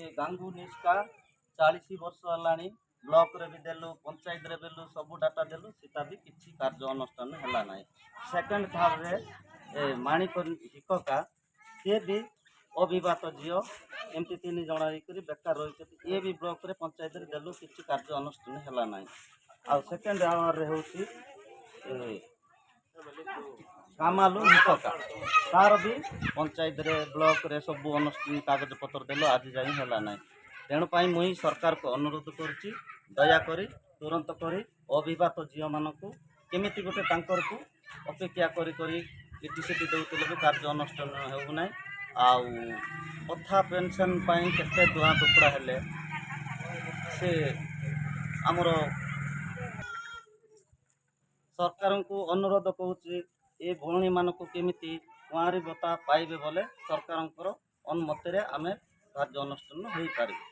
ए गांगू निष्का 40 वर्ष हेलानी ब्लॉक रे भी देलु पंचायत रे बेलु सब डाटा देलु सीता भी किछि कार्य अनुष्ठान हैला नाही। सेकंड थार रे ए माणिक हिकका से भी अविवाहित झील एमती 3 जण करी बेकार रही ये भी ब्लॉक रे पंचायत रे देलु किछि कार्य अनुष्ठान हैला नाही। आ सेकंड आवर रे होछि कामालू हिकका तार भी पंचायत रे ब्लॉक रे सब अनुष्ठान कागज पत्र देलु आज जाई हैला नाही। तेणुपाई मुई सरकार को अनुरोध करुच्ची दयाकोरी तुरंत करी अविवाहित झील मानक केमिति गोटे तांकर को अपेक्षा करी करी इटीसीटी देउतले भी कार्य अनुष्ठान हेउ नाही। आउ कथा पेंशन पाई केते दुआ टुकड़ा हेले से आमर सरकार को अनुरोध करुच्ची ए भौणी मानक केमिति कुआरी बता पाइबे बोले सरकार अनुमति रे आमे कार्य अनुष्ठान होई पारिबे।